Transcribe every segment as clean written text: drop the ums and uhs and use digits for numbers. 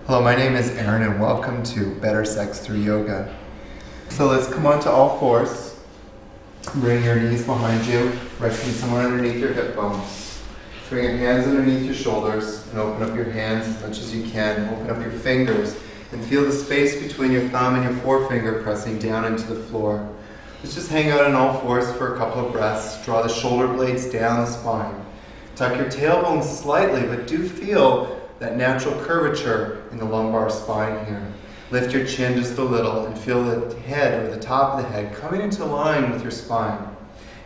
Hello, my name is Aaron and welcome to Better Sex Through Yoga. So let's come onto all fours. Bring your knees behind you, resting somewhere underneath your hip bones. Bring your hands underneath your shoulders and open up your hands as much as you can. Open up your fingers and feel the space between your thumb and your forefinger pressing down into the floor. Let's just hang out on all fours for a couple of breaths. Draw the shoulder blades down the spine. Tuck your tailbone slightly, but do feel that natural curvature in the lumbar spine here. Lift your chin just a little and feel the head or the top of the head coming into line with your spine.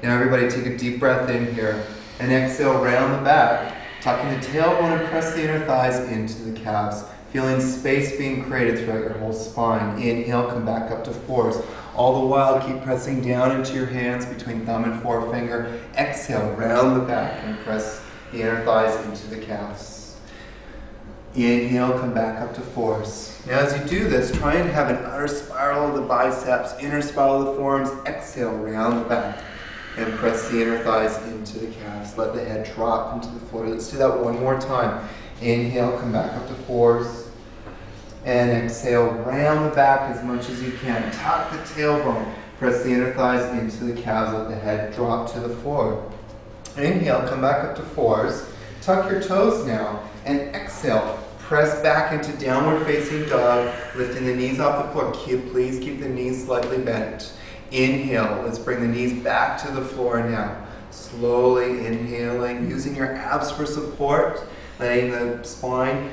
Now everybody take a deep breath in here and exhale round the back, tucking the tailbone and press the inner thighs into the calves, feeling space being created throughout your whole spine. Inhale, come back up to fours. All the while, keep pressing down into your hands between thumb and forefinger. Exhale, round the back and press the inner thighs into the calves. Inhale, come back up to fours. Now as you do this, try and have an outer spiral of the biceps, inner spiral of the forearms. Exhale, round the back and press the inner thighs into the calves. Let the head drop into the floor. Let's do that one more time. Inhale, come back up to fours. And exhale, round the back as much as you can. Tuck the tailbone. Press the inner thighs into the calves. Let the head drop to the floor. Inhale, come back up to fours. Tuck your toes now. And exhale, press back into downward facing dog, lifting the knees off the floor. Please keep the knees slightly bent. Inhale, let's bring the knees back to the floor now. Slowly inhaling, using your abs for support, letting the spine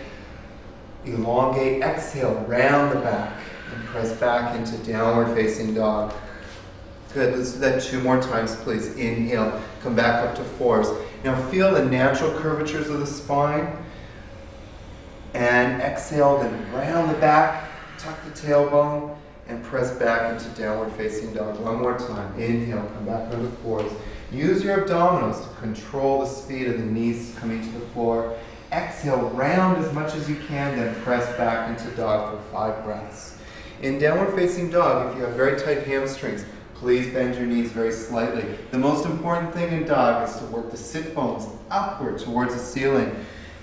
elongate. Exhale, round the back and press back into downward facing dog. Good, let's do that 2 more times, please. Inhale, come back up to fours. Now feel the natural curvatures of the spine. And exhale, then round the back, tuck the tailbone, and press back into downward facing dog. One more time. Inhale, come back onto fours. Use your abdominals to control the speed of the knees coming to the floor. Exhale, round as much as you can, then press back into dog for 5 breaths. In downward facing dog, if you have very tight hamstrings, please bend your knees very slightly. The most important thing in dog is to work the sit bones upward towards the ceiling.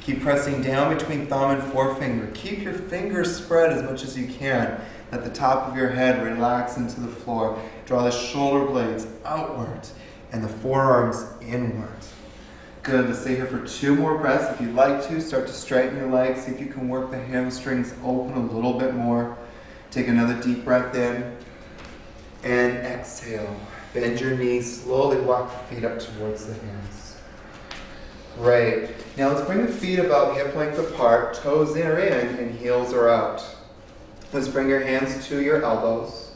Keep pressing down between thumb and forefinger. Keep your fingers spread as much as you can. Let the top of your head relax into the floor. Draw the shoulder blades outward and the forearms inward. Good, let's stay here for 2 more breaths. If you'd like to, start to straighten your legs. See if you can work the hamstrings open a little bit more. Take another deep breath in and exhale. Bend your knees, slowly walk the feet up towards the hands. Great. Now let's bring the feet about hip length apart, toes in or in, and heels are out. Let's bring your hands to your elbows.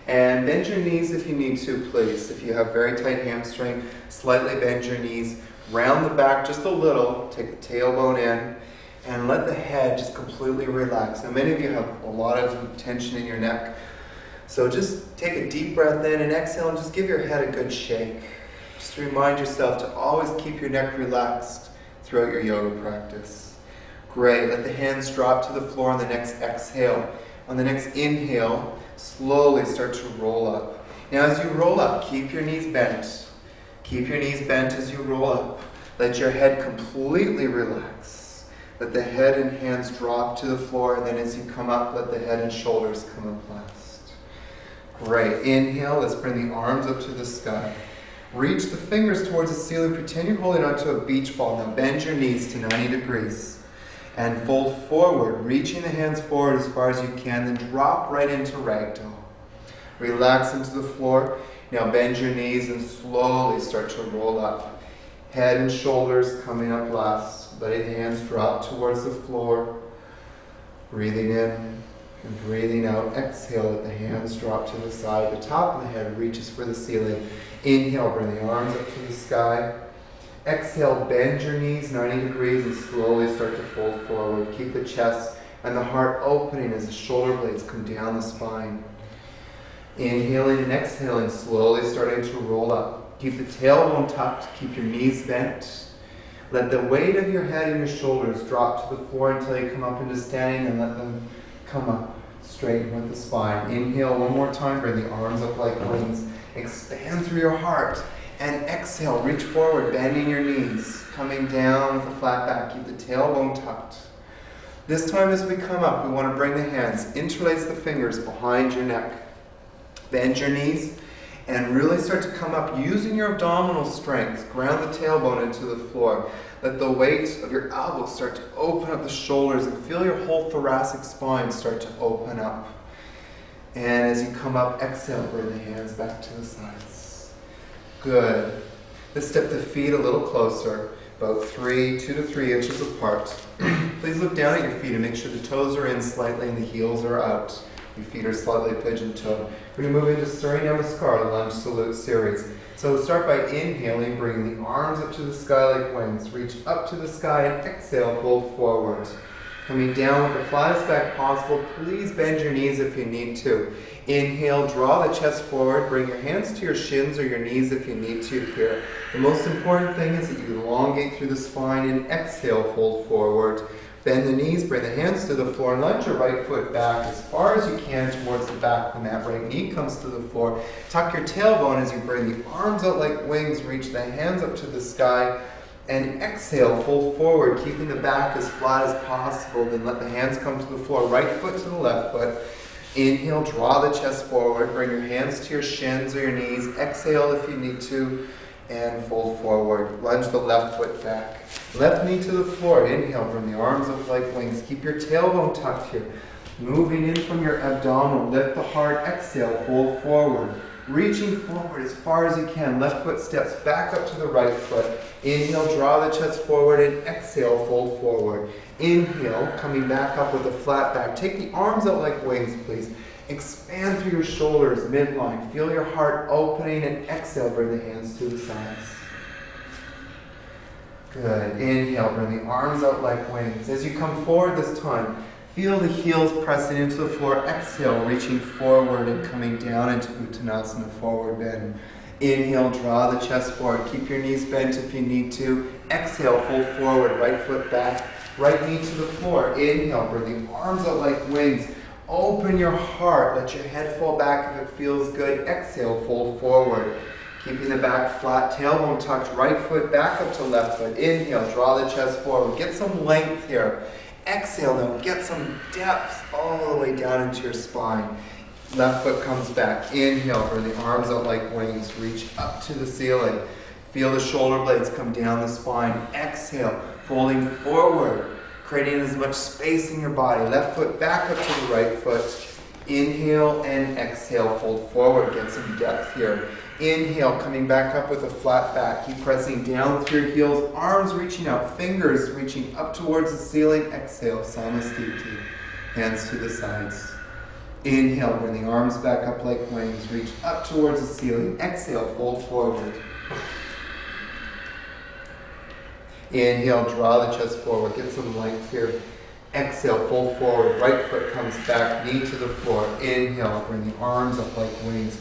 And bend your knees if you need to, please. If you have very tight hamstring, slightly bend your knees. Round the back just a little. Take the tailbone in. And let the head just completely relax. Now many of you have a lot of tension in your neck. So just take a deep breath in and exhale and just give your head a good shake. Just remind yourself to always keep your neck relaxed throughout your yoga practice. Great. Let the hands drop to the floor on the next exhale. On the next inhale, slowly start to roll up. Now as you roll up, keep your knees bent. Keep your knees bent as you roll up. Let your head completely relax. Let the head and hands drop to the floor, and then as you come up, let the head and shoulders come up last. Great. Inhale, let's bring the arms up to the sky. Reach the fingers towards the ceiling. Pretend you're holding onto a beach ball. Now bend your knees to 90 degrees. And fold forward, reaching the hands forward as far as you can. Then drop right into ragdoll. Relax into the floor. Now bend your knees and slowly start to roll up. Head and shoulders coming up last. Letting the hands drop towards the floor. Breathing in and breathing out. Exhale, let the hands drop to the side. The top of the head reaches for the ceiling. Inhale, bring the arms up to the sky. Exhale, bend your knees 90 degrees and slowly start to fold forward. Keep the chest and the heart opening as the shoulder blades come down the spine. Inhaling and exhaling, slowly starting to roll up. Keep the tailbone tucked, keep your knees bent. Let the weight of your head and your shoulders drop to the floor until you come up into standing, and let them come up straight with the spine. Inhale one more time, bring the arms up like wings. Expand through your heart. And exhale, reach forward, bending your knees. Coming down with a flat back. Keep the tailbone tucked. This time as we come up, we want to bring the hands, interlace the fingers behind your neck. Bend your knees and really start to come up using your abdominal strength. Ground the tailbone into the floor. Let the weight of your elbows start to open up the shoulders and feel your whole thoracic spine start to open up. And as you come up, exhale, bring the hands back to the sides. Good. Let's step the feet a little closer, about 2 to 3 inches apart. Please look down at your feet and make sure the toes are in slightly and the heels are out. Your feet are slightly pigeon-toed. We're going to move into Surya Namaskar, the lunge salute series. So we'll start by inhaling, bringing the arms up to the sky like wings. Reach up to the sky and exhale, fold forward. Coming down with the flattest back possible, please bend your knees if you need to. Inhale, draw the chest forward, bring your hands to your shins or your knees if you need to here. The most important thing is that you elongate through the spine and exhale, fold forward. Bend the knees, bring the hands to the floor, and lunge your right foot back as far as you can towards the back of the mat. Right knee comes to the floor. Tuck your tailbone as you bring the arms out like wings, reach the hands up to the sky, and exhale, fold forward, keeping the back as flat as possible. Then let the hands come to the floor, right foot to the left foot. Inhale, draw the chest forward, bring your hands to your shins or your knees. Exhale if you need to, and fold forward. Lunge the left foot back. Left knee to the floor. Inhale, bring the arms up like wings. Keep your tailbone tucked here. Moving in from your abdominal, lift the heart. Exhale, fold forward. Reaching forward as far as you can. Left foot steps back up to the right foot. Inhale, draw the chest forward, and exhale, fold forward. Inhale, coming back up with a flat back. Take the arms out like wings, please. Expand through your shoulders, midline. Feel your heart opening, and exhale, bring the hands to the sides. Good. Inhale, bring the arms out like wings. As you come forward this time, feel the heels pressing into the floor. Exhale, reaching forward and coming down into Uttanasana, forward bend. Inhale, draw the chest forward. Keep your knees bent if you need to. Exhale, fold forward, right foot back, right knee to the floor. Inhale, bring the arms out like wings. Open your heart. Let your head fall back if it feels good. Exhale, fold forward. Keeping the back flat, tailbone tucked, right foot back up to left foot. Inhale, draw the chest forward. Get some length here. Exhale now, get some depth all the way down into your spine. Left foot comes back. Inhale, bring the arms out like wings. Reach up to the ceiling. Feel the shoulder blades come down the spine. Exhale, folding forward, creating as much space in your body. Left foot back up to the right foot. Inhale and exhale, fold forward. Get some depth here. Inhale, coming back up with a flat back. Keep pressing down through your heels, arms reaching out, fingers reaching up towards the ceiling. Exhale, Samastiti. Hands to the sides. Inhale, bring the arms back up like wings. Reach up towards the ceiling. Exhale, fold forward. Inhale, draw the chest forward. Get some length here. Exhale, fold forward. Right foot comes back, knee to the floor. Inhale, bring the arms up like wings.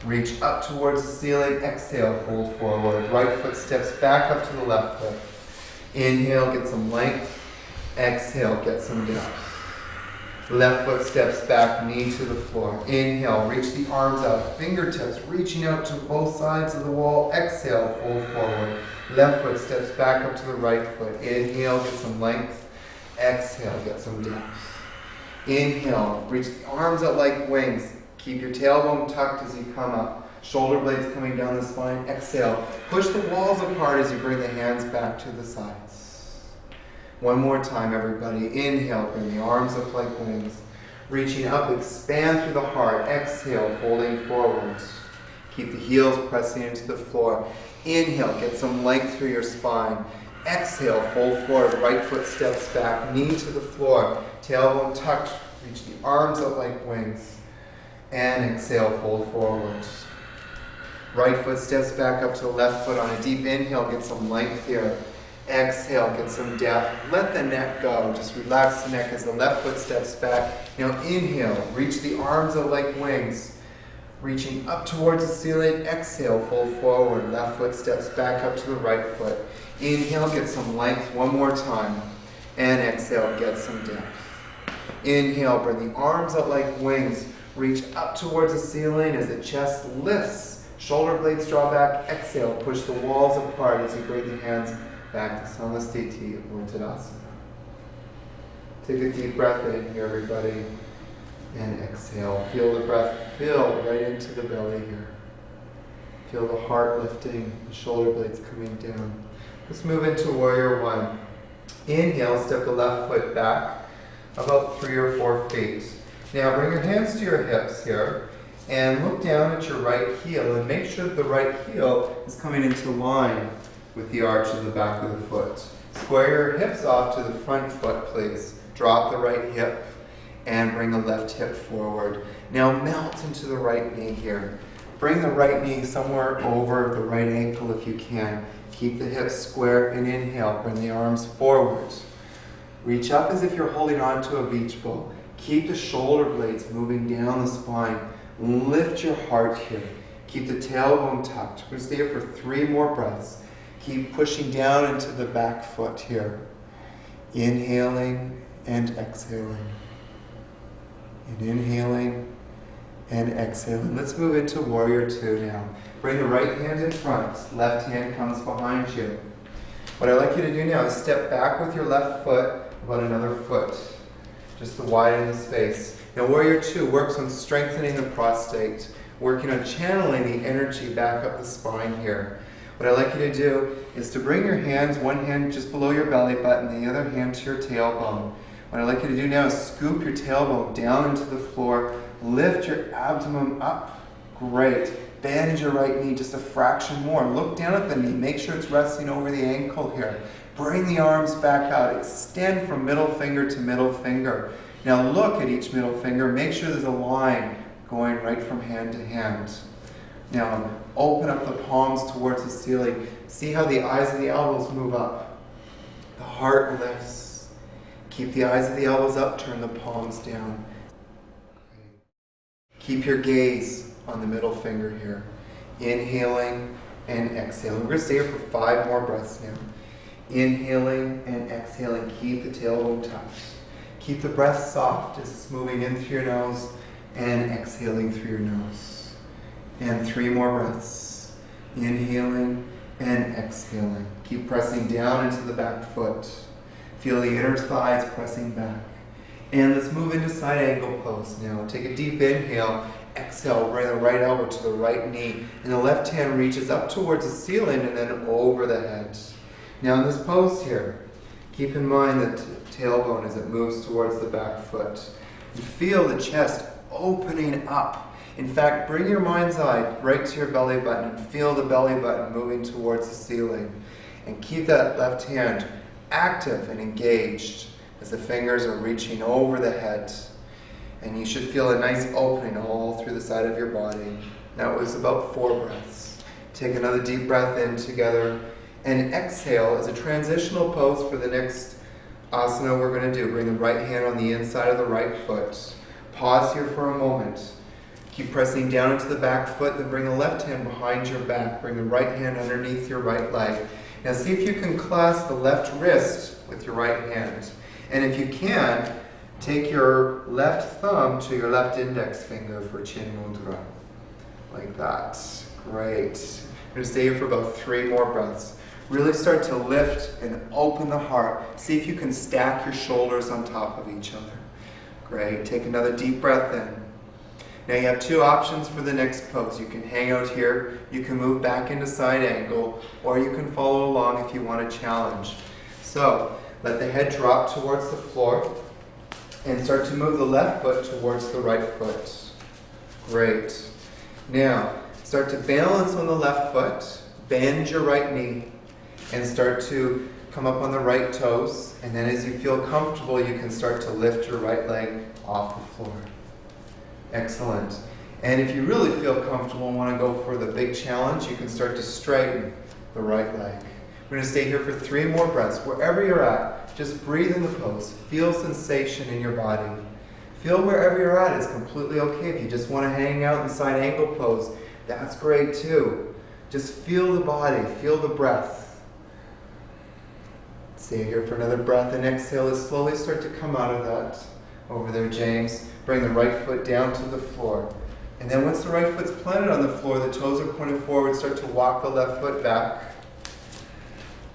Reach up towards the ceiling. Exhale, fold forward. Right foot steps back up to the left foot. Inhale, get some length. Exhale, get some depth. Left foot steps back, knee to the floor. Inhale, reach the arms out. Fingertips reaching out to both sides of the wall. Exhale, fold forward. Left foot steps back up to the right foot. Inhale, get some length. Exhale, get some depth. Inhale, reach the arms out like wings. Keep your tailbone tucked as you come up. Shoulder blades coming down the spine. Exhale. Push the walls apart as you bring the hands back to the sides. One more time, everybody. Inhale, bring the arms up like wings. Reaching up, expand through the heart. Exhale, folding forwards. Keep the heels pressing into the floor. Inhale, get some length through your spine. Exhale, fold forward. Right foot steps back, knee to the floor. Tailbone tucked. Reach the arms up like wings. And exhale, fold forwards. Right foot steps back up to the left foot on a deep inhale. Get some length here. Exhale, get some depth. Let the neck go. Just relax the neck as the left foot steps back. Now inhale, reach the arms out like wings. Reaching up towards the ceiling. Exhale, fold forward. Left foot steps back up to the right foot. Inhale, get some length one more time. And exhale, get some depth. Inhale, bring the arms out like wings. Reach up towards the ceiling as the chest lifts. Shoulder blades draw back. Exhale, push the walls apart as you bring the hands back to Samastiti or Tadasana. Take a deep breath in here, everybody. And exhale. Feel the breath fill right into the belly here. Feel the heart lifting, the shoulder blades coming down. Let's move into warrior one. Inhale, step the left foot back about 3 or 4 feet. Now bring your hands to your hips here and look down at your right heel and make sure that the right heel is coming into line with the arch of the back of the foot. Square your hips off to the front foot, please. Drop the right hip and bring the left hip forward. Now melt into the right knee here. Bring the right knee somewhere over the right ankle if you can. Keep the hips square and inhale. Bring the arms forward. Reach up as if you're holding on to a beach ball. Keep the shoulder blades moving down the spine. Lift your heart here. Keep the tailbone tucked. We're going to stay here for 3 more breaths. Keep pushing down into the back foot here. Inhaling and exhaling. And inhaling and exhaling. Let's move into warrior two now. Bring the right hand in front. Left hand comes behind you. What I'd like you to do now is step back with your left foot about another foot, just to widen the space. Now warrior two works on strengthening the prostate, working on channeling the energy back up the spine here. What I'd like you to do is to bring your hands, one hand just below your belly button, the other hand to your tailbone. What I'd like you to do now is scoop your tailbone down into the floor, lift your abdomen up. Great. Bend your right knee just a fraction more. Look down at the knee. Make sure it's resting over the ankle here. Bring the arms back out. Extend from middle finger to middle finger. Now look at each middle finger. Make sure there's a line going right from hand to hand. Now open up the palms towards the ceiling. See how the eyes of the elbows move up. The heart lifts. Keep the eyes of the elbows up. Turn the palms down. Keep your gaze on the middle finger here. Inhaling and exhaling. We're going to stay here for 5 more breaths now. Inhaling and exhaling. Keep the tailbone tucked. Keep the breath soft as it's moving in through your nose and exhaling through your nose. And 3 more breaths. Inhaling and exhaling. Keep pressing down into the back foot. Feel the inner thighs pressing back. And let's move into side angle pose now. Take a deep inhale. Exhale, bring the right elbow to the right knee. And the left hand reaches up towards the ceiling and then over the head. Now in this pose here, keep in mind the tailbone as it moves towards the back foot. And feel the chest opening up. In fact, bring your mind's eye right to your belly button and feel the belly button moving towards the ceiling. And keep that left hand active and engaged as the fingers are reaching over the head. And you should feel a nice opening all through the side of your body. That was about 4 breaths. Take another deep breath in together. And exhale as a transitional pose for the next asana we're going to do. Bring the right hand on the inside of the right foot. Pause here for a moment. Keep pressing down into the back foot, then bring the left hand behind your back. Bring the right hand underneath your right leg. Now see if you can clasp the left wrist with your right hand. And if you can, take your left thumb to your left index finger for Chin Mudra. Like that. Great. We're going to stay here for about 3 more breaths. Really start to lift and open the heart. See if you can stack your shoulders on top of each other. Great. Take another deep breath in. Now you have 2 options for the next pose. You can hang out here, you can move back into side angle, or you can follow along if you want a challenge. So, let the head drop towards the floor and start to move the left foot towards the right foot. Great. Now, start to balance on the left foot, bend your right knee, and start to come up on the right toes. And then as you feel comfortable, you can start to lift your right leg off the floor. Excellent. And if you really feel comfortable and want to go for the big challenge, you can start to straighten the right leg. We're going to stay here for 3 more breaths. Wherever you're at, just breathe in the pose. Feel sensation in your body. Feel wherever you're at is completely okay. If you just want to hang out in side angle pose, that's great too. Just feel the body, feel the breath. Stay here for another breath and exhale as slowly start to come out of that. Over there, James. Bring the right foot down to the floor. And then once the right foot's planted on the floor, the toes are pointed forward, start to walk the left foot back.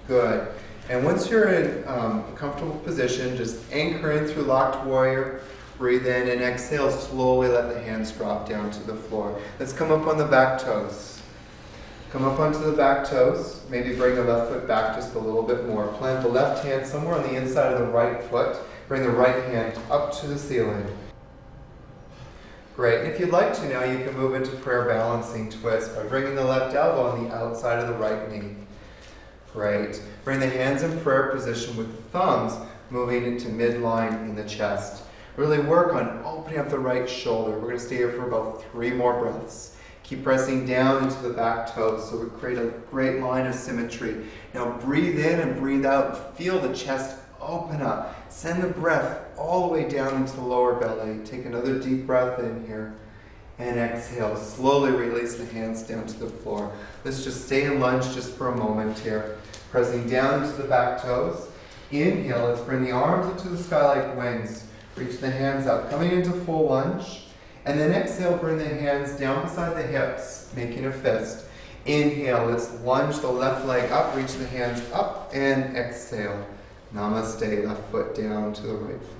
Good. And once you're in a comfortable position, just anchor in through locked warrior. Breathe in and exhale. Slowly let the hands drop down to the floor. Let's come up on the back toes. Come up onto the back toes. Maybe bring the left foot back just a little bit more. Plant the left hand somewhere on the inside of the right foot. Bring the right hand up to the ceiling. Great. And if you'd like to now, you can move into prayer balancing twist by bringing the left elbow on the outside of the right knee. Great. Bring the hands in prayer position with the thumbs moving into midline in the chest. Really work on opening up the right shoulder. We're going to stay here for about 3 more breaths. Keep pressing down into the back toes so we create a great line of symmetry. Now breathe in and breathe out. Feel the chest open up. Send the breath all the way down into the lower belly. Take another deep breath in here. And exhale. Slowly release the hands down to the floor. Let's just stay in lunge just for a moment here. Pressing down into the back toes. Inhale. Let's bring the arms into the sky like wings. Reach the hands up. Coming into full lunge. And then exhale. Bring the hands down beside the hips, making a fist. Inhale. Let's lunge the left leg up. Reach the hands up. And exhale. Namaste. Left foot down to the right foot.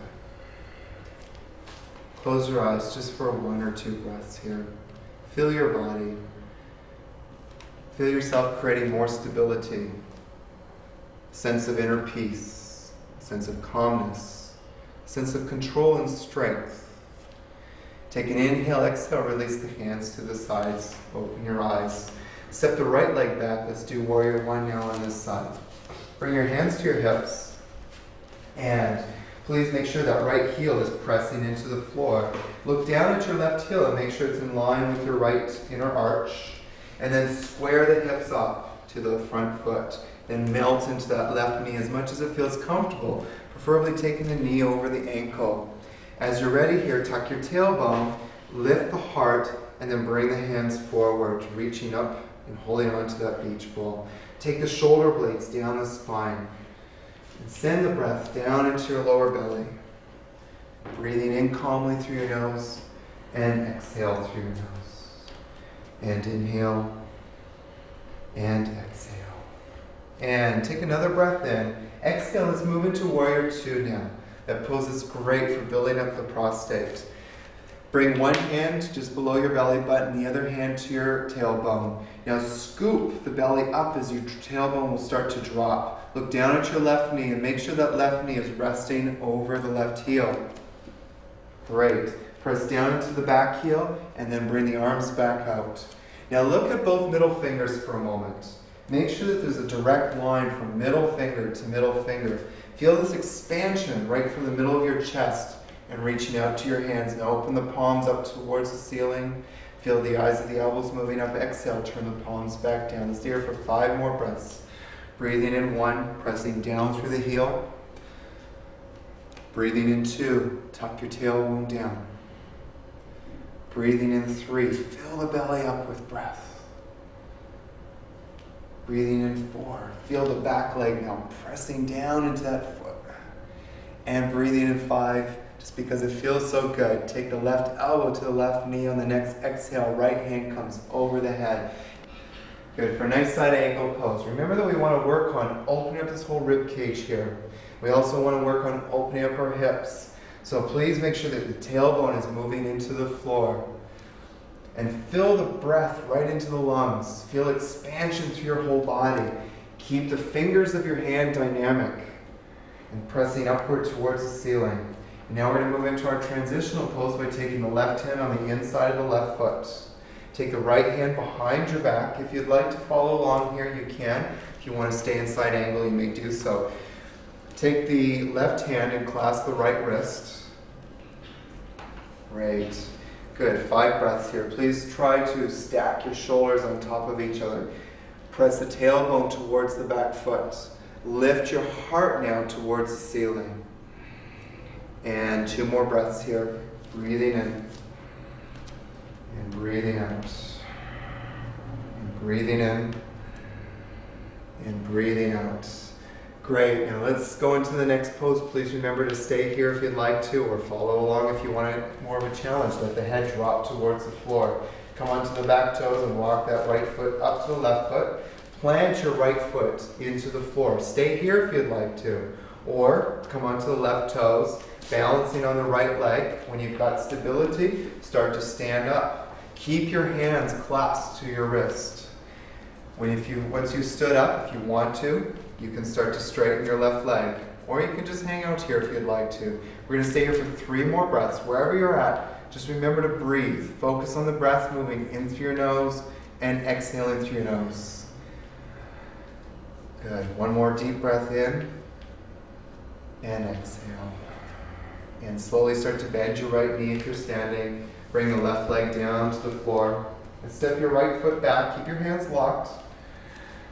Close your eyes just for 1 or 2 breaths here. Feel your body. Feel yourself creating more stability, sense of inner peace, sense of calmness, sense of control and strength. Take an inhale, exhale, release the hands to the sides, open your eyes. Step the right leg back. Let's do warrior 1 now on this side. Bring your hands to your hips and please make sure that right heel is pressing into the floor. Look down at your left heel and make sure it's in line with your right inner arch. And then square the hips up to the front foot. Then melt into that left knee as much as it feels comfortable, preferably taking the knee over the ankle. As you're ready here, tuck your tailbone, lift the heart, and then bring the hands forward, reaching up and holding on to that beach ball. Take the shoulder blades down the spine. And send the breath down into your lower belly. Breathing in calmly through your nose and exhale through your nose. And inhale and exhale. And take another breath in. Exhale, let's move into warrior 2 now. That pose is great for building up the prostate. Bring one hand just below your belly button, the other hand to your tailbone. Now scoop the belly up as your tailbone will start to drop. Look down at your left knee and make sure that left knee is resting over the left heel. Great. Press down into the back heel and then bring the arms back out. Now look at both middle fingers for a moment. Make sure that there's a direct line from middle finger to middle finger. Feel this expansion right from the middle of your chest and reaching out to your hands. Now open the palms up towards the ceiling. Feel the eyes of the elbows moving up. Exhale, turn the palms back down. Stay here for 5 more breaths. Breathing in 1, pressing down through the heel. Breathing in 2, tuck your tailbone down. Breathing in 3, fill the belly up with breath. Breathing in 4, feel the back leg now pressing down into that foot. And breathing in 5, just because it feels so good, take the left elbow to the left knee on the next exhale. Right hand comes over the head. Good, for a nice side angle pose. Remember that we want to work on opening up this whole rib cage here. We also want to work on opening up our hips. So please make sure that the tailbone is moving into the floor. And fill the breath right into the lungs. Feel expansion through your whole body. Keep the fingers of your hand dynamic and pressing upward towards the ceiling. And now we're going to move into our transitional pose by taking the left hand on the inside of the left foot. Take the right hand behind your back. If you'd like to follow along here, you can. If you want to stay in side angle, you may do so. Take the left hand and clasp the right wrist. Great. Good. 5 breaths here. Please try to stack your shoulders on top of each other. Press the tailbone towards the back foot. Lift your heart now towards the ceiling. And 2 more breaths here. Breathing in. And breathing out. And breathing in. And breathing out. Great. Now let's go into the next pose. Please remember to stay here if you'd like to, or follow along if you want more of a challenge. Let the head drop towards the floor. Come onto the back toes and walk that right foot up to the left foot. Plant your right foot into the floor. Stay here if you'd like to. Or come onto the left toes, balancing on the right leg. When you've got stability, start to stand up. Keep your hands clasped to your wrist. Once you stood up, if you want to, you can start to straighten your left leg. Or you can just hang out here if you'd like to. We're going to stay here for 3 more breaths. Wherever you're at, just remember to breathe. Focus on the breath moving in through your nose and exhaling through your nose. Good. One more deep breath in and exhale. And slowly start to bend your right knee if you're standing. Bring the left leg down to the floor. And step your right foot back. Keep your hands locked.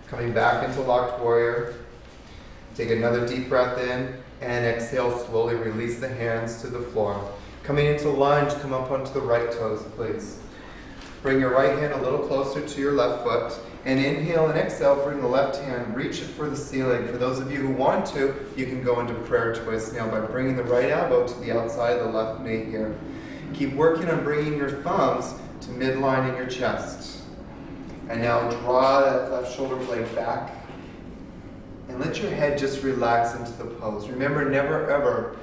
Coming back into locked warrior. Take another deep breath in and exhale. Slowly release the hands to the floor. Coming into lunge, come up onto the right toes, please. Bring your right hand a little closer to your left foot. And inhale and exhale, bring the left hand, reach it for the ceiling. For those of you who want to, you can go into prayer twist now by bringing the right elbow to the outside of the left knee here. Keep working on bringing your thumbs to midline in your chest. And now draw that left shoulder blade back. And let your head just relax into the pose. Remember, never ever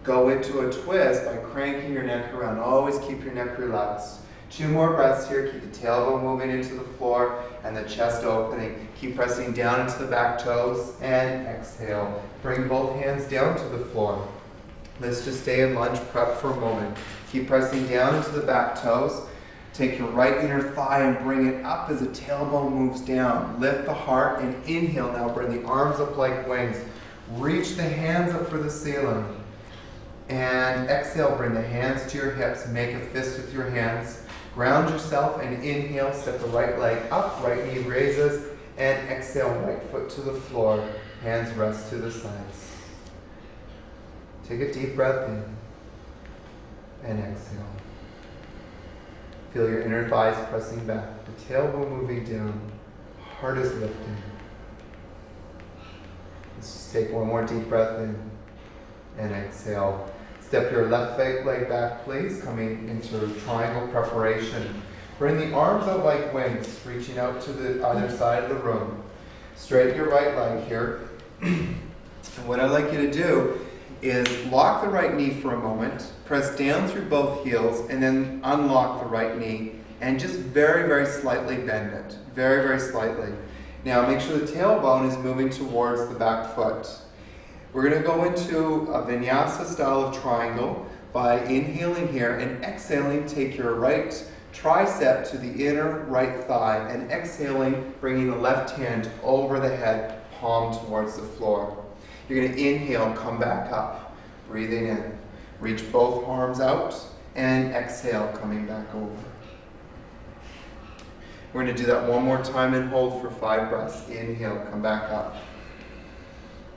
go into a twist by cranking your neck around. Always keep your neck relaxed. 2 more breaths here. Keep the tailbone moving into the floor and the chest opening. Keep pressing down into the back toes and exhale. Bring both hands down to the floor. Let's just stay in lunge prep for a moment. Keep pressing down into the back toes. Take your right inner thigh and bring it up as the tailbone moves down. Lift the heart and inhale now. Bring the arms up like wings. Reach the hands up for the ceiling. And exhale, bring the hands to your hips. Make a fist with your hands. Ground yourself and inhale, step the right leg up, right knee raises, and exhale, right foot to the floor, hands rest to the sides. Take a deep breath in and exhale. Feel your inner thighs pressing back, the tailbone moving down, heart is lifting. Let's just take one more deep breath in and exhale. Step your left leg back, please, coming into triangle preparation. Bring the arms out like wings, reaching out to the other side of the room. Straighten your right leg here. And what I'd like you to do is lock the right knee for a moment, press down through both heels, and then unlock the right knee, and just very, very slightly bend it. Very, very slightly. Now make sure the tailbone is moving towards the back foot. We're going to go into a vinyasa style of triangle by inhaling here and exhaling, take your right tricep to the inner right thigh and exhaling, bringing the left hand over the head, palm towards the floor. You're going to inhale, come back up, breathing in. Reach both arms out and exhale, coming back over. We're going to do that one more time and hold for 5 breaths. Inhale, come back up.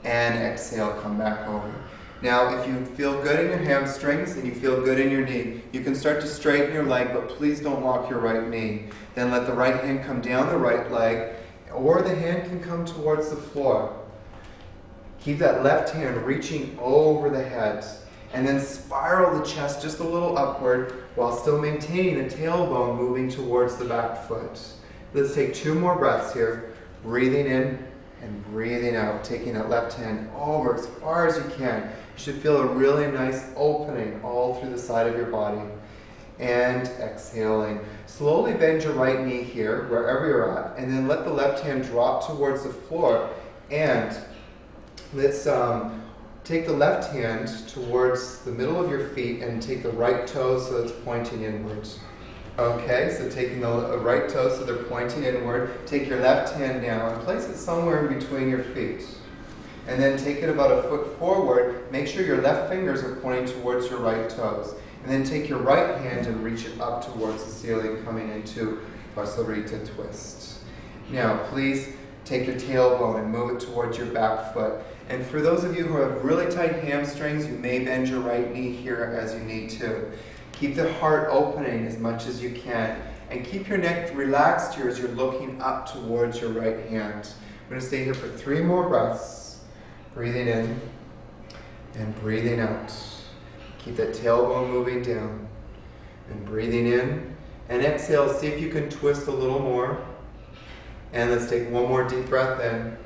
And exhale, come back over. Now, if you feel good in your hamstrings and you feel good in your knee, you can start to straighten your leg, but please don't lock your right knee. Then let the right hand come down the right leg, or the hand can come towards the floor. Keep that left hand reaching over the head, and then spiral the chest just a little upward while still maintaining the tailbone moving towards the back foot. Let's take 2 more breaths here, breathing in and breathing out, taking that left hand over as far as you can. You should feel a really nice opening all through the side of your body. And exhaling. Slowly bend your right knee here, wherever you're at, and then let the left hand drop towards the floor. And let's take the left hand towards the middle of your feet and take the right toe so it's pointing inwards. Okay, so taking the right toes so they're pointing inward. Take your left hand now and place it somewhere in between your feet. And then take it about a foot forward. Make sure your left fingers are pointing towards your right toes. And then take your right hand and reach it up towards the ceiling, coming into Vasarita twist. Now, please take your tailbone and move it towards your back foot. And for those of you who have really tight hamstrings, you may bend your right knee here as you need to. Keep the heart opening as much as you can. And keep your neck relaxed here as you're looking up towards your right hand. We're going to stay here for 3 more breaths. Breathing in and breathing out. Keep that tailbone moving down. And breathing in. And exhale, see if you can twist a little more. And let's take one more deep breath in.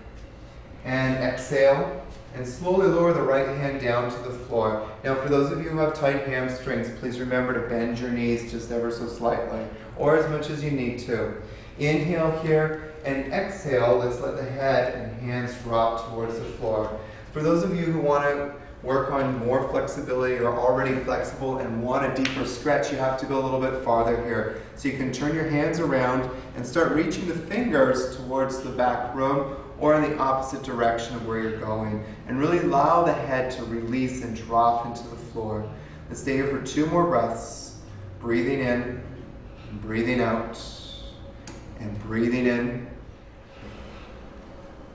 And exhale. And slowly lower the right hand down to the floor. Now for those of you who have tight hamstrings, please remember to bend your knees just ever so slightly, or as much as you need to. Inhale here, and exhale. Let's let the head and hands drop towards the floor. For those of you who want to work on more flexibility or already flexible and want a deeper stretch, you have to go a little bit farther here. So you can turn your hands around and start reaching the fingers towards the back room or in the opposite direction of where you're going. And really allow the head to release and drop into the floor. Let's stay here for 2 more breaths. Breathing in, and breathing out, and breathing in,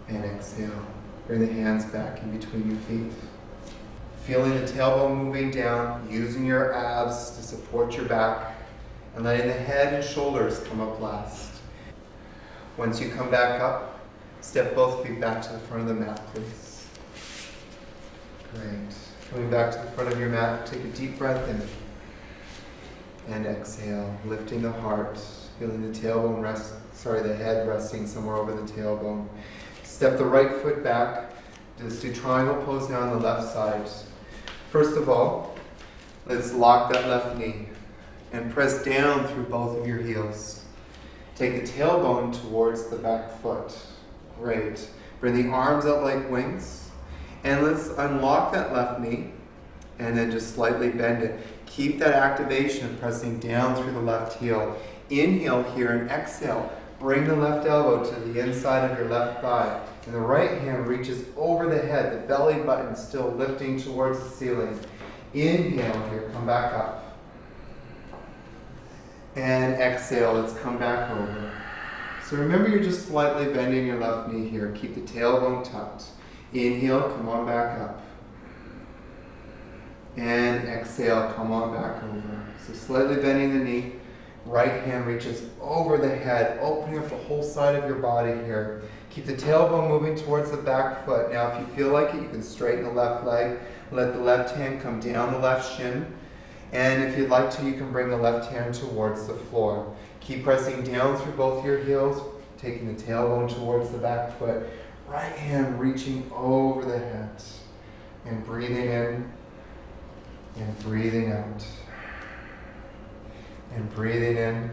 and exhale. Bring the hands back in between your feet. Feeling the tailbone moving down, using your abs to support your back, and letting the head and shoulders come up last. Once you come back up, step both feet back to the front of the mat, please. Great. Coming back to the front of your mat, take a deep breath in. And exhale, lifting the heart, feeling the tailbone the head resting somewhere over the tailbone. Step the right foot back. Just do triangle pose now on the left side. First of all, let's lock that left knee and press down through both of your heels. Take the tailbone towards the back foot. Great. Bring the arms out like wings. And let's unlock that left knee and then just slightly bend it. Keep that activation of pressing down through the left heel. Inhale here and exhale. Bring the left elbow to the inside of your left thigh. And the right hand reaches over the head, the belly button still lifting towards the ceiling. Inhale here, come back up. And exhale, let's come back over. So remember, you're just slightly bending your left knee here. Keep the tailbone tucked. Inhale, come on back up. And exhale, come on back over. So slightly bending the knee. Right hand reaches over the head, opening up the whole side of your body here. Keep the tailbone moving towards the back foot. Now if you feel like it, you can straighten the left leg. Let the left hand come down the left shin. And if you'd like to, you can bring the left hand towards the floor. Keep pressing down through both your heels, taking the tailbone towards the back foot. Right hand reaching over the head. And breathing in and breathing out. And breathing in.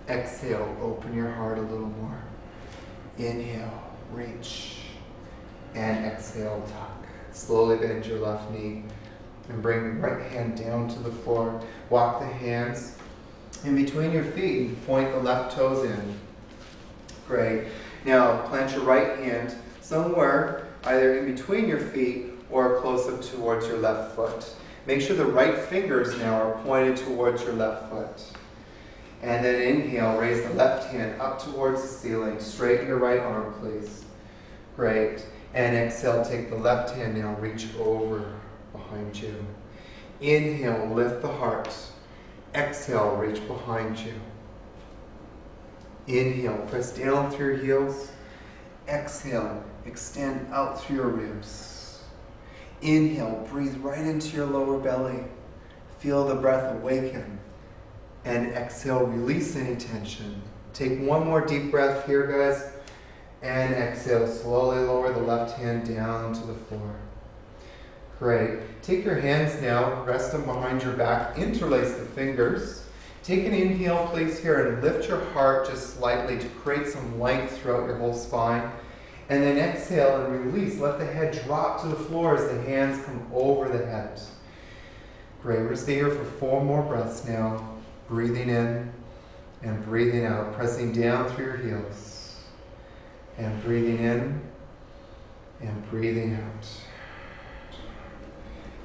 Exhale, open your heart a little more. Inhale, reach. And exhale, tuck. Slowly bend your left knee. And bring the right hand down to the floor. Walk the hands in between your feet and point the left toes in. Great. Now plant your right hand somewhere either in between your feet or close up towards your left foot. Make sure the right fingers now are pointed towards your left foot. And then inhale, raise the left hand up towards the ceiling. Straighten your right arm, please. Great. And exhale, take the left hand now, reach over behind you. Inhale, lift the heart. Exhale, reach behind you. Inhale, press down through your heels. Exhale, extend out through your ribs. Inhale, breathe right into your lower belly. Feel the breath awaken. And exhale, release any tension. Take one more deep breath here, guys. And exhale, slowly lower the left hand down to the floor. Great. Take your hands now, rest them behind your back, interlace the fingers. Take an inhale, please, here, and lift your heart just slightly to create some length throughout your whole spine. And then exhale and release. Let the head drop to the floor as the hands come over the head. Great. We're going to stay here for 4 more breaths now. Breathing in and breathing out. Pressing down through your heels. And breathing in and breathing out.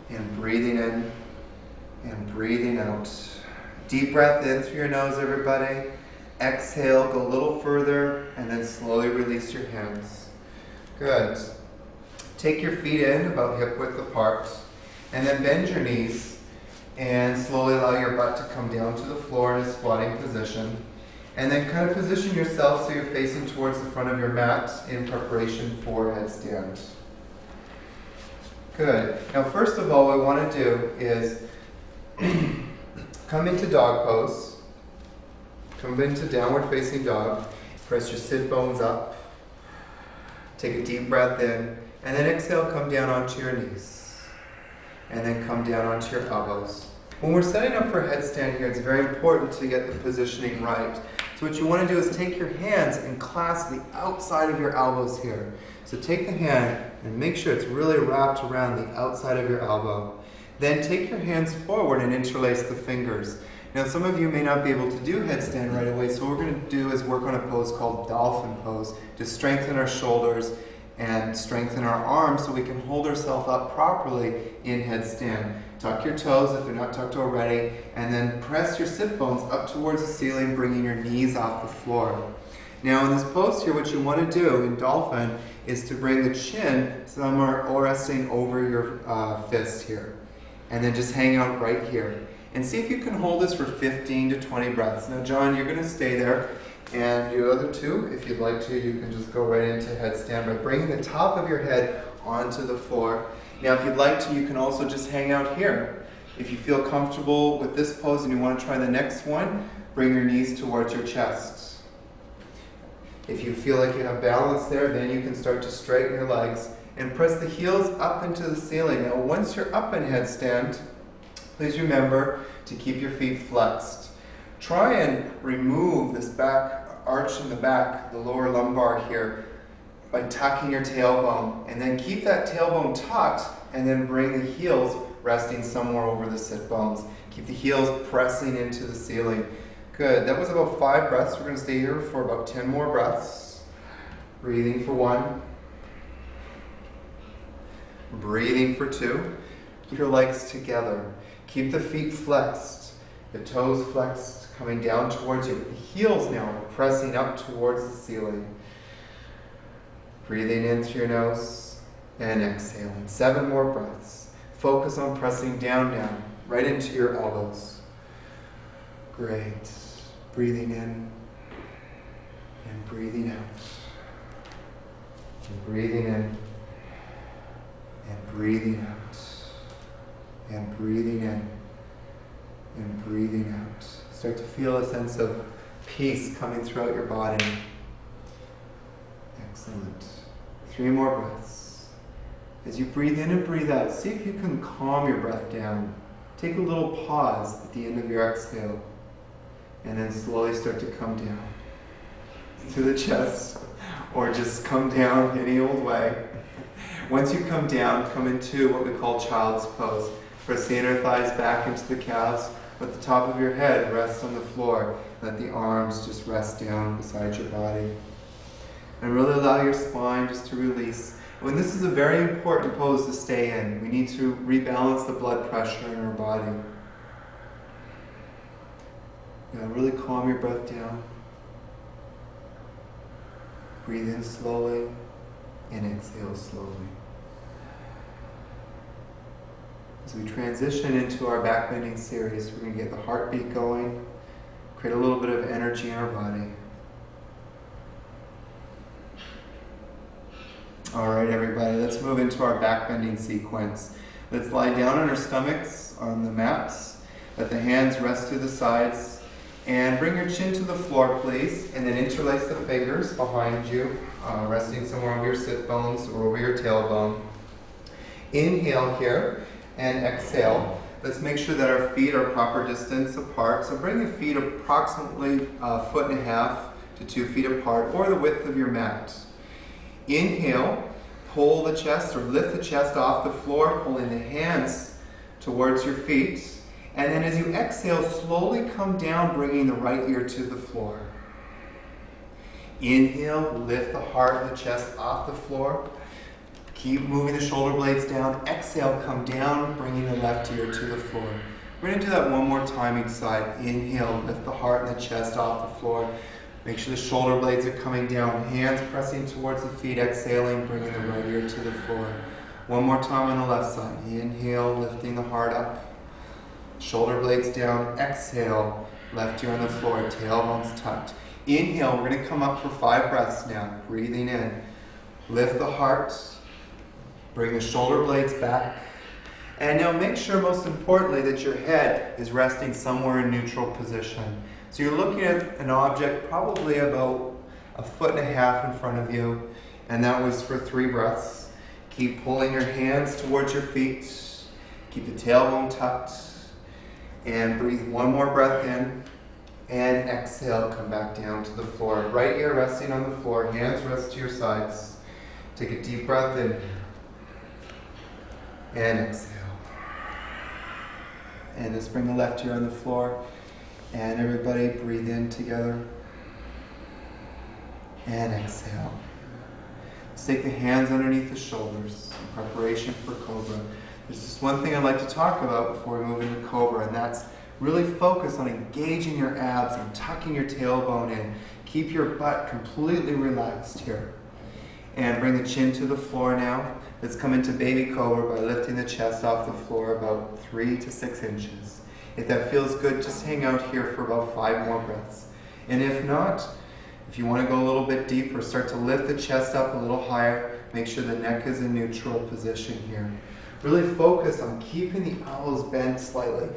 And breathing in and breathing out. Deep breath in through your nose, everybody. Exhale, go a little further, and then slowly release your hands. Good. Take your feet in about hip width apart, and then bend your knees, and slowly allow your butt to come down to the floor in a squatting position. And then kind of position yourself so you're facing towards the front of your mat in preparation for headstand. Good. Now first of all, what we want to do is come into dog pose. Come into downward facing dog. Press your sit bones up. Take a deep breath in, and then exhale, come down onto your knees. And then come down onto your elbows. When we're setting up for headstand here, it's very important to get the positioning right. So what you want to do is take your hands and clasp the outside of your elbows here. So take the hand and make sure it's really wrapped around the outside of your elbow. Then take your hands forward and interlace the fingers. Now some of you may not be able to do headstand right away, so what we're going to do is work on a pose called dolphin pose to strengthen our shoulders and strengthen our arms so we can hold ourselves up properly in headstand. Tuck your toes if they're not tucked already, and then press your sit bones up towards the ceiling, bringing your knees off the floor. Now in this pose here, what you want to do in dolphin is to bring the chin somewhere resting over your fist here, and then just hang out right here. And see if you can hold this for 15 to 20 breaths. Now John, you're going to stay there, and the other two, if you'd like to, you can just go right into headstand by bringing the top of your head onto the floor. Now if you'd like to, you can also just hang out here. If you feel comfortable with this pose and you want to try the next one, bring your knees towards your chest. If you feel like you have balance there, then you can start to straighten your legs and press the heels up into the ceiling. Now once you're up in headstand, please remember to keep your feet flexed. Try and remove this back arch in the back, the lower lumbar here, by tucking your tailbone, and then keep that tailbone tucked, and then bring the heels resting somewhere over the sit bones. Keep the heels pressing into the ceiling. Good, that was about 5 breaths. We're going to stay here for about 10 more breaths. Breathing for 1. Breathing for 2. Keep your legs together. Keep the feet flexed, the toes flexed, coming down towards you. The heels now are pressing up towards the ceiling. Breathing in through your nose and exhaling. 7 more breaths. Focus on pressing down now, right into your elbows. Great. Breathing in and breathing out. And breathing in and breathing out. And breathing in and breathing out. Start to feel a sense of peace coming throughout your body. Excellent. 3 more breaths. As you breathe in and breathe out, see if you can calm your breath down. Take a little pause at the end of your exhale, and then slowly start to come down to the chest, or just come down any old way. Once you come down, come into what we call child's pose. Press the inner thighs back into the calves. Let the top of your head rest on the floor. Let the arms just rest down beside your body. And really allow your spine just to release. And this is a very important pose to stay in. We need to rebalance the blood pressure in our body. Really calm your breath down. Breathe in slowly and exhale slowly. As we transition into our back bending series, we're going to get the heartbeat going, create a little bit of energy in our body. All right, everybody, let's move into our back bending sequence. Let's lie down on our stomachs on the mats. Let the hands rest to the sides. And bring your chin to the floor, please. And then interlace the fingers behind you, resting somewhere over your sit bones or over your tailbone. Inhale here and exhale. Let's make sure that our feet are proper distance apart. So bring the feet approximately 1.5 to 2 feet apart, or the width of your mat. Inhale, pull the chest or lift the chest off the floor, pulling the hands towards your feet. And then as you exhale, slowly come down, bringing the right ear to the floor. Inhale, lift the heart and the chest off the floor. Keep moving the shoulder blades down. Exhale, come down, bringing the left ear to the floor. We're going to do that one more time each side. Inhale, lift the heart and the chest off the floor. Make sure the shoulder blades are coming down. Hands pressing towards the feet. Exhaling, bringing the right ear to the floor. One more time on the left side. Inhale, lifting the heart up. Shoulder blades down. Exhale, left ear on the floor. Tailbones tucked. Inhale, we're going to come up for 5 breaths now. Breathing in. Lift the heart. Bring the shoulder blades back. And now make sure, most importantly, that your head is resting somewhere in neutral position. So you're looking at an object probably about 1.5 in front of you. And that was for 3 breaths. Keep pulling your hands towards your feet. Keep the tailbone tucked. And breathe 1 more breath in. And exhale, come back down to the floor. Right ear resting on the floor, hands rest to your sides. Take a deep breath in. And exhale. And just bring the left ear on the floor. And everybody breathe in together. And exhale. Let's take the hands underneath the shoulders in preparation for Cobra. There's just one thing I'd like to talk about before we move into Cobra, and that's really focus on engaging your abs and tucking your tailbone in. Keep your butt completely relaxed here. And bring the chin to the floor now. Let's come into Baby Cobra by lifting the chest off the floor about 3 to 6 inches. If that feels good, just hang out here for about 5 more breaths. And if not, if you want to go a little bit deeper, start to lift the chest up a little higher. Make sure the neck is in neutral position here. Really focus on keeping the elbows bent slightly.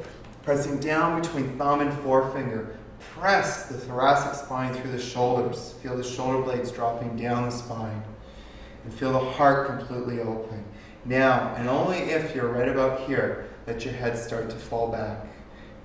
Pressing down between thumb and forefinger. Press the thoracic spine through the shoulders. Feel the shoulder blades dropping down the spine. And feel the heart completely open. Now, and only if you're right about here, let your head start to fall back.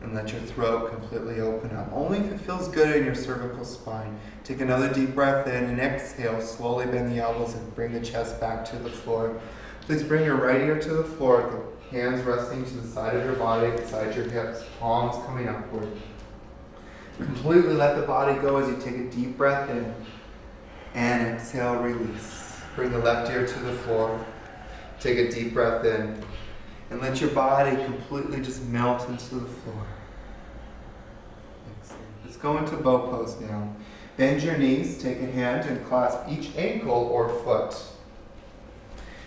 And let your throat completely open up. Only if it feels good in your cervical spine. Take another deep breath in and exhale. Slowly bend the elbows and bring the chest back to the floor. Please bring your right ear to the floor. The hands resting to the side of your body, beside your hips, palms coming upward. Completely let the body go as you take a deep breath in. And exhale, release. Bring the left ear to the floor. Take a deep breath in. And let your body completely just melt into the floor. Excellent. Let's go into bow pose now. Bend your knees, take a hand and clasp each ankle or foot.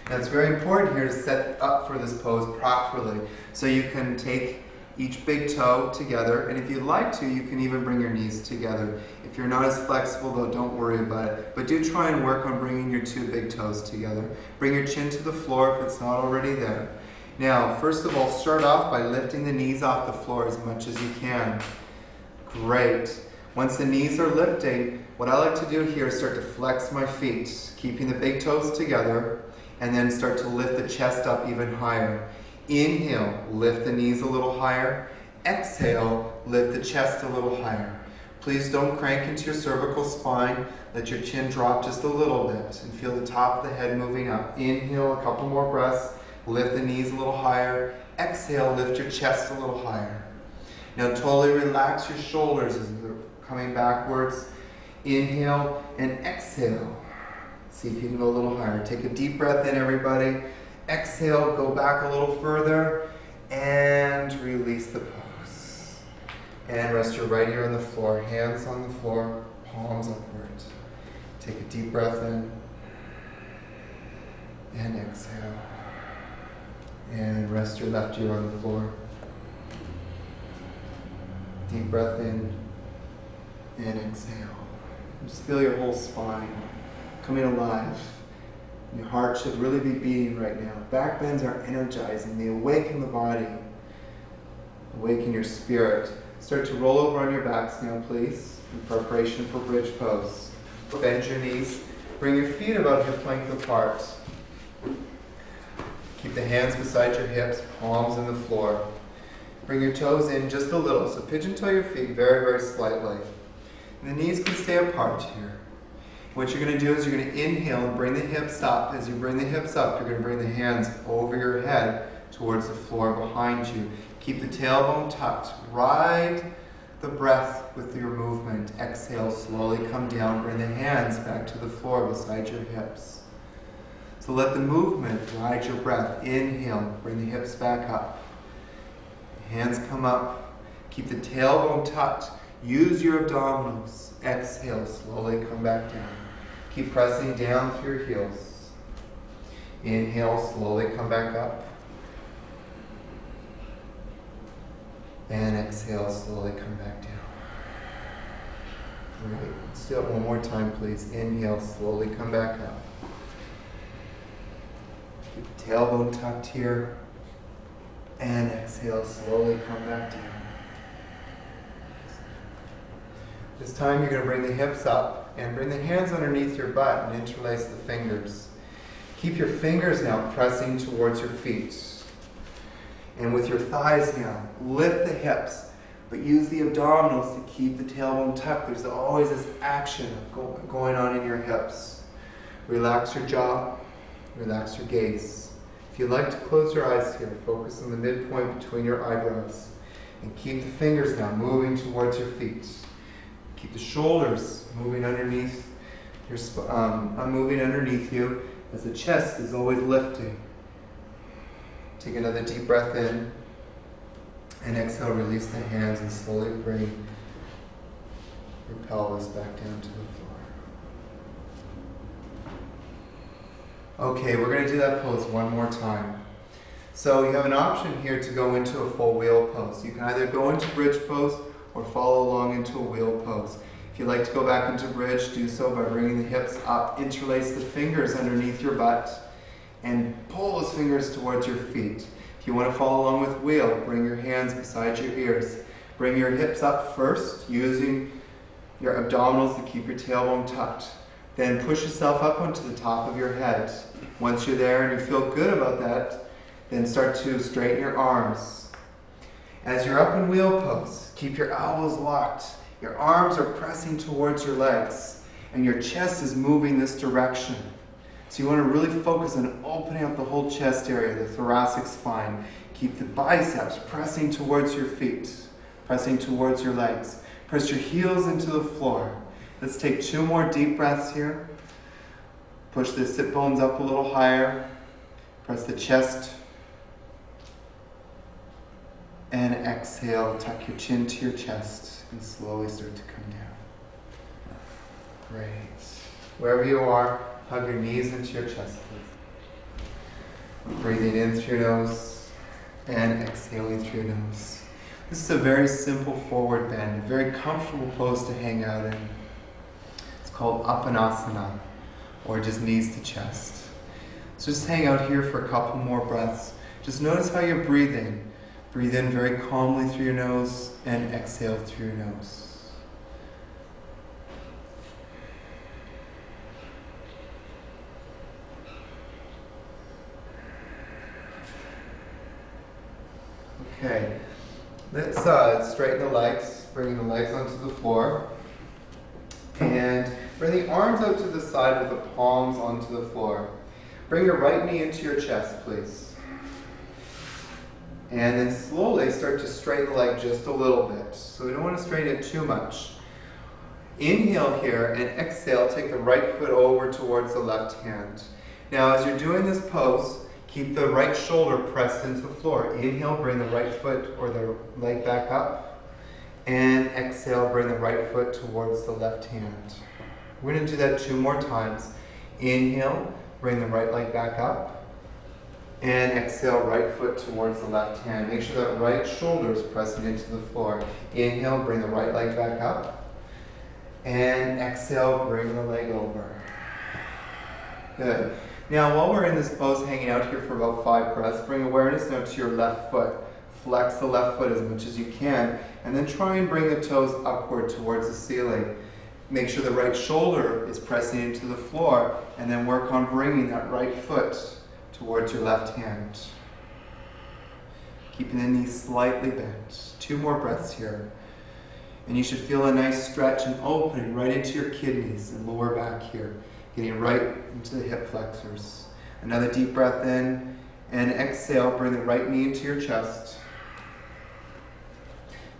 Now it's very important here to set up for this pose properly. So you can take each big toe together, and if you'd like to, you can even bring your knees together. If you're not as flexible though, don't worry about it. But do try and work on bringing your 2 big toes together. Bring your chin to the floor if it's not already there. Now, first of all, start off by lifting the knees off the floor as much as you can. Great. Once the knees are lifting, what I like to do here is start to flex my feet, keeping the big toes together, and then start to lift the chest up even higher. Inhale, lift the knees a little higher. Exhale, lift the chest a little higher. Please don't crank into your cervical spine. Let your chin drop just a little bit and feel the top of the head moving up. Inhale, a couple more breaths. Lift the knees a little higher. Exhale, lift your chest a little higher. Now totally relax your shoulders as they're coming backwards. Inhale and exhale. See if you can go a little higher. Take a deep breath in, everybody. Exhale, go back a little further, and release the pose. And rest your right ear on the floor, hands on the floor, palms upward. Take a deep breath in, and exhale. And rest your left ear on the floor. Deep breath in, and exhale. Just feel your whole spine coming alive. Your heart should really be beating right now. Back bends are energizing. They awaken the body. Awaken your spirit. Start to roll over on your backs now, please, in preparation for bridge pose. Bend your knees. Bring your feet about hip length apart. Keep the hands beside your hips, palms on the floor. Bring your toes in just a little, so pigeon toe your feet very, very slightly. And the knees can stay apart here. What you're going to do is you're going to inhale and bring the hips up. As you bring the hips up, you're going to bring the hands over your head towards the floor behind you. Keep the tailbone tucked. Ride the breath with your movement. Exhale, slowly come down. Bring the hands back to the floor beside your hips. So let the movement ride your breath. Inhale, bring the hips back up. Hands come up. Keep the tailbone tucked. Use your abdominals. Exhale, slowly come back down. Keep pressing down through your heels. Inhale, slowly come back up. And exhale, slowly come back down. Great. Let's do it one more time, please. Inhale, slowly come back up. Keep the tailbone tucked here. And exhale, slowly come back down. This time you're going to bring the hips up. and bring the hands underneath your butt and interlace the fingers. Keep your fingers now pressing towards your feet. And with your thighs now, lift the hips, but use the abdominals to keep the tailbone tucked. There's always this action going on in your hips. Relax your jaw, relax your gaze. If you'd like to close your eyes here, focus on the midpoint between your eyebrows. And keep the fingers now moving towards your feet. Keep the shoulders moving underneath moving underneath you as the chest is always lifting. Take another deep breath in. And exhale, release the hands and slowly bring your pelvis back down to the floor. Okay, we're going to do that pose one more time. So you have an option here to go into a full wheel pose. You can either go into bridge pose or follow along into a wheel pose. If you'd like to go back into bridge, do so by bringing the hips up, interlace the fingers underneath your butt, and pull those fingers towards your feet. If you want to follow along with wheel, bring your hands beside your ears. Bring your hips up first, using your abdominals to keep your tailbone tucked. Then push yourself up onto the top of your head. Once you're there and you feel good about that, then start to straighten your arms. As you're up in wheel pose, keep your elbows locked. Your arms are pressing towards your legs, and your chest is moving this direction. So you want to really focus on opening up the whole chest area, the thoracic spine. Keep the biceps pressing towards your feet, pressing towards your legs. Press your heels into the floor. Let's take 2 more deep breaths here. Push the sit bones up a little higher. Press the chest. And exhale, tuck your chin to your chest and slowly start to come down. Great. Wherever you are, hug your knees into your chest, please. Breathing in through your nose and exhaling through your nose. This is a very simple forward bend, a very comfortable pose to hang out in. It's called Upanasana, or just knees to chest. So just hang out here for a couple more breaths. Just notice how you're breathing. Breathe in very calmly through your nose and exhale through your nose. Okay, let's straighten the legs, bringing the legs onto the floor. And bring the arms out to the side with the palms onto the floor. Bring your right knee into your chest, please. And then slowly start to straighten the leg just a little bit. So we don't want to straighten it too much. Inhale here and exhale, take the right foot over towards the left hand. Now as you're doing this pose, keep the right shoulder pressed into the floor. Inhale, bring the right foot or the leg back up. And exhale, bring the right foot towards the left hand. We're going to do that 2 more times. Inhale, bring the right leg back up. And exhale, right foot towards the left hand. Make sure that right shoulder is pressing into the floor. Inhale, bring the right leg back up. And exhale, bring the leg over. Good. Now, while we're in this pose, hanging out here for about 5 breaths, bring awareness now to your left foot. Flex the left foot as much as you can, and then try and bring the toes upward towards the ceiling. Make sure the right shoulder is pressing into the floor, and then work on bringing that right foot towards your left hand. Keeping the knees slightly bent. 2 more breaths here. And you should feel a nice stretch and opening right into your kidneys and lower back here. Getting right into the hip flexors. Another deep breath in and exhale. Bring the right knee into your chest.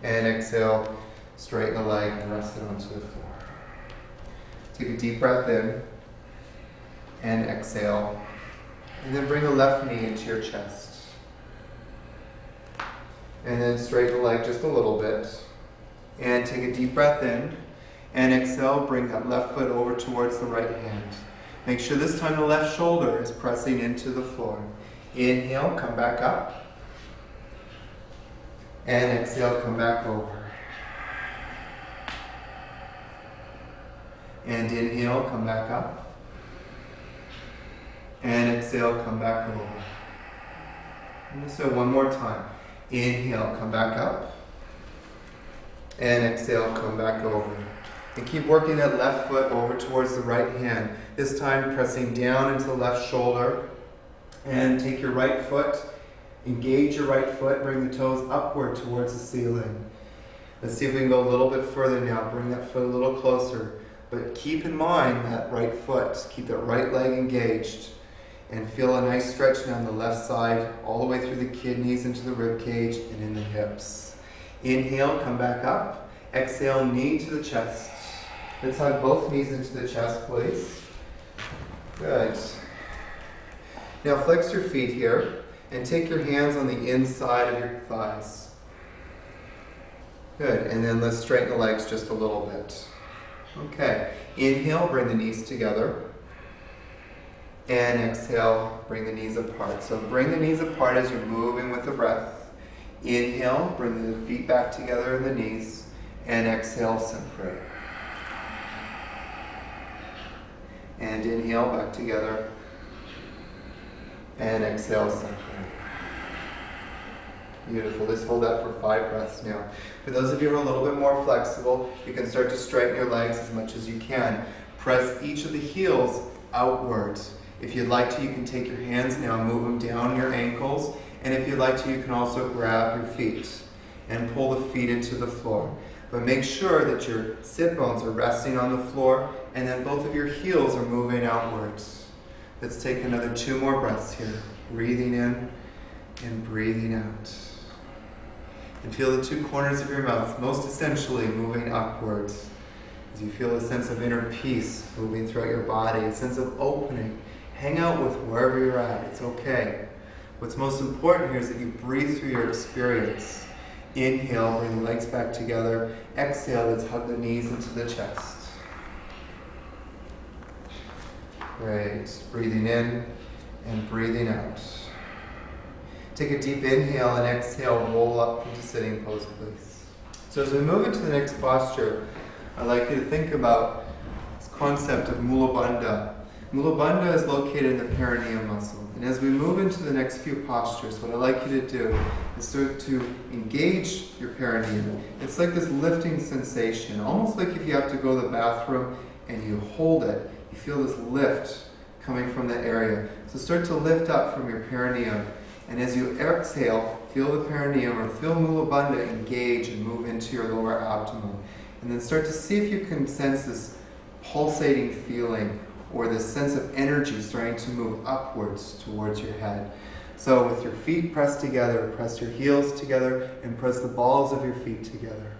And exhale, straighten the leg and rest it onto the floor. Take a deep breath in and exhale. And then bring the left knee into your chest. And then straighten the leg just a little bit. And take a deep breath in. And exhale, bring that left foot over towards the right hand. Make sure this time the left shoulder is pressing into the floor. Inhale, come back up. And exhale, come back over. And inhale, come back up. And exhale, come back over. And just do it one more time. Inhale, come back up. And exhale, come back over. And keep working that left foot over towards the right hand. This time pressing down into the left shoulder. And take your right foot, engage your right foot, bring the toes upward towards the ceiling. Let's see if we can go a little bit further now. Bring that foot a little closer. But keep in mind that right foot. Keep that right leg engaged. And feel a nice stretch down the left side, all the way through the kidneys into the rib cage and in the hips. Inhale, come back up. Exhale, knee to the chest. Let's hug both knees into the chest, please. Good. Now flex your feet here and take your hands on the inside of your thighs. Good. And then let's straighten the legs just a little bit. Okay. Inhale, bring the knees together. And exhale, bring the knees apart. So bring the knees apart as you're moving with the breath. Inhale, bring the feet back together in the knees. And exhale, separate. And inhale, back together. And exhale, separate. Beautiful. Let's hold that for 5 breaths now. For those of you who are a little bit more flexible, you can start to straighten your legs as much as you can. Press each of the heels outwards. If you'd like to, you can take your hands now and move them down your ankles. And if you'd like to, you can also grab your feet and pull the feet into the floor. But make sure that your sit bones are resting on the floor and then both of your heels are moving outwards. Let's take another 2 more breaths here. Breathing in and breathing out. And feel the 2 corners of your mouth, most essentially moving upwards. As you feel a sense of inner peace moving throughout your body, a sense of opening. Hang out with wherever you're at. It's okay. What's most important here is that you breathe through your experience. Inhale, bring the legs back together. Exhale, let's hug the knees into the chest. Great. Breathing in and breathing out. Take a deep inhale and exhale, roll up into sitting pose, please. So as we move into the next posture, I'd like you to think about this concept of Mula Bandha. Mula Bandha is located in the perineum muscle. And as we move into the next few postures, what I'd like you to do is start to engage your perineum. It's like this lifting sensation, almost like if you have to go to the bathroom and you hold it, you feel this lift coming from that area. So start to lift up from your perineum. And as you exhale, feel the perineum or feel Mula Bandha engage and move into your lower abdomen. And then start to see if you can sense this pulsating feeling or this sense of energy starting to move upwards towards your head. So with your feet pressed together, press your heels together and press the balls of your feet together.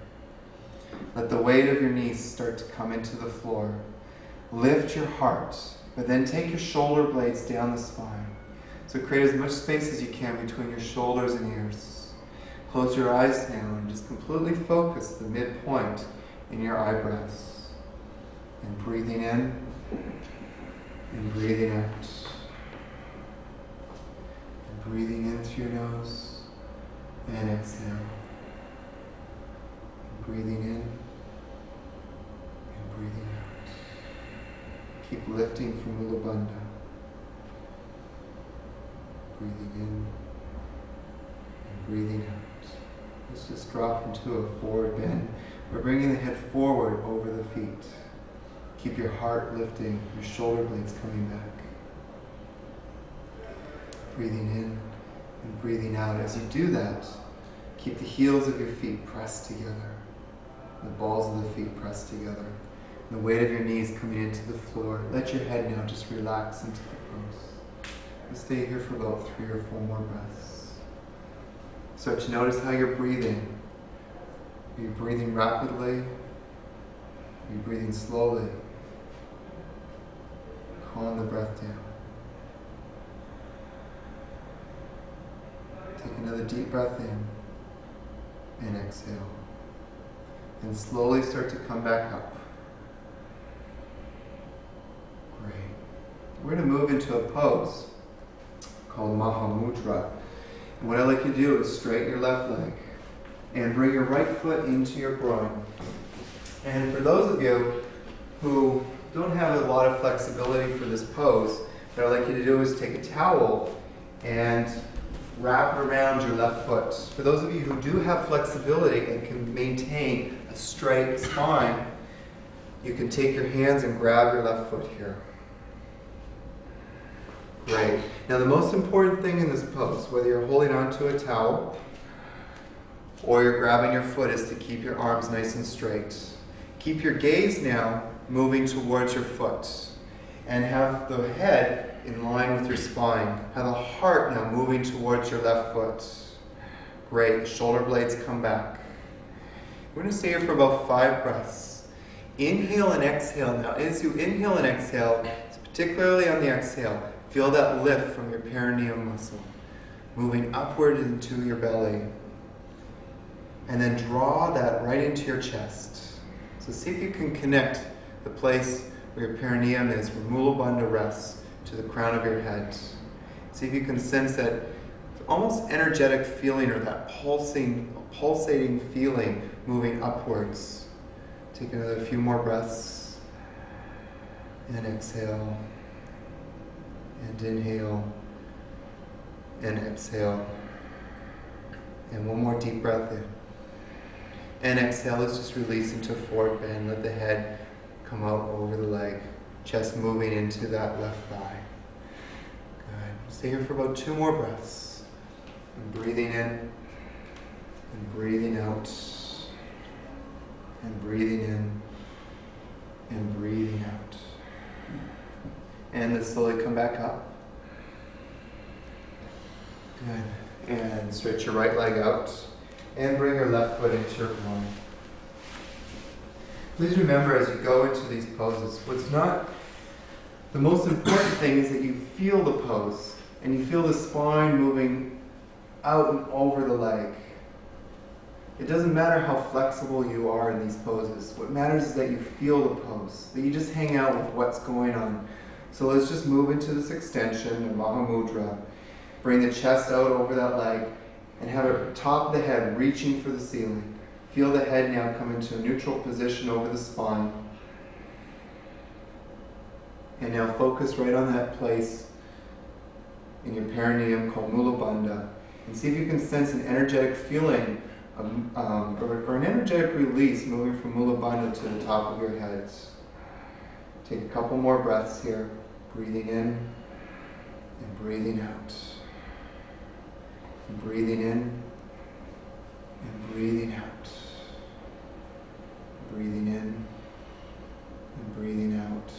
Let the weight of your knees start to come into the floor. Lift your heart, but then take your shoulder blades down the spine. So create as much space as you can between your shoulders and ears. Close your eyes now and just completely focus the midpoint in your eyebrows. And breathing in and breathing out. And breathing in through your nose and exhale. And breathing in and breathing out. Keep lifting from Mula Bandha. Breathing in and breathing out. Let's just drop into a forward bend. We're bringing the head forward over the feet. Keep your heart lifting, your shoulder blades coming back. Breathing in and breathing out. As you do that, keep the heels of your feet pressed together. The balls of the feet pressed together. And the weight of your knees coming into the floor. Let your head now just relax into the pose. We'll stay here for about 3 or 4 more breaths. Start to notice how you're breathing. Are you breathing rapidly? Are you breathing slowly? Calm the breath down. Take another deep breath in and exhale. And slowly start to come back up. Great. We're going to move into a pose called Mahamudra. And what I'd like you to do is straighten your left leg and bring your right foot into your groin. And for those of you who don't have a lot of flexibility for this pose, what I'd like you to do is take a towel and wrap it around your left foot. For those of you who do have flexibility and can maintain a straight spine, You can take your hands and grab your left foot here. Great. Now the most important thing in this pose, whether you're holding onto a towel or you're grabbing your foot, is to keep your arms nice and straight. Keep your gaze now moving towards your foot and have the head in line with your spine. Have the heart now moving towards your left foot. Great. Shoulder blades come back. We're going to stay here for about 5 breaths. Inhale and exhale now. As you inhale and exhale, particularly on the exhale, feel that lift from your perineum muscle, moving upward into your belly. And then draw that right into your chest. So see if you can connect the place where your perineum is, where Mula Bandha rests, to the crown of your head. See if you can sense that almost energetic feeling, or that pulsating feeling moving upwards. Take another few more breaths. And exhale. And inhale. And exhale. And one more deep breath in. And exhale, let's just release into a forward bend. Let the head come out over the leg. Chest moving into that left thigh. Good. Stay here for about 2 more breaths. And breathing in. And breathing out. And breathing in. And breathing out. And then slowly come back up. Good. And stretch your right leg out. And bring your left foot into your groin. Please remember, as you go into these poses, the most important thing is that you feel the pose and you feel the spine moving out and over the leg. It doesn't matter how flexible you are in these poses. What matters is that you feel the pose, that you just hang out with what's going on. So let's just move into this extension, the Mahamudra. Bring the chest out over that leg. And have it top of the head reaching for the ceiling. Feel the head now come into a neutral position over the spine. And now focus right on that place in your perineum called Mula Bandha. And see if you can sense an energetic feeling or an energetic release moving from Mula Bandha to the top of your head. Take a couple more breaths here. Breathing in and breathing out. Breathing in and breathing out. Breathing in and breathing out.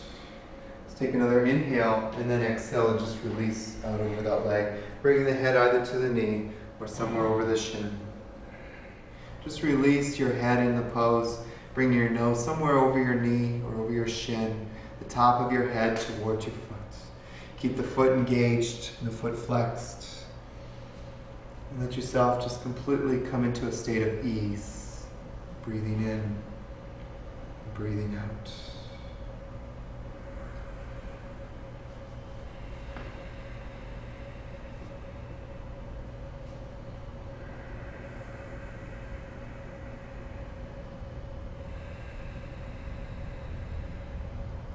Let's take another inhale and then exhale and just release out over that leg. Bringing the head either to the knee or somewhere over the shin. Just release your head in the pose. Bring your nose somewhere over your knee or over your shin. The top of your head towards your foot. Keep the foot engaged and the foot flexed. And let yourself just completely come into a state of ease. Breathing in and breathing out.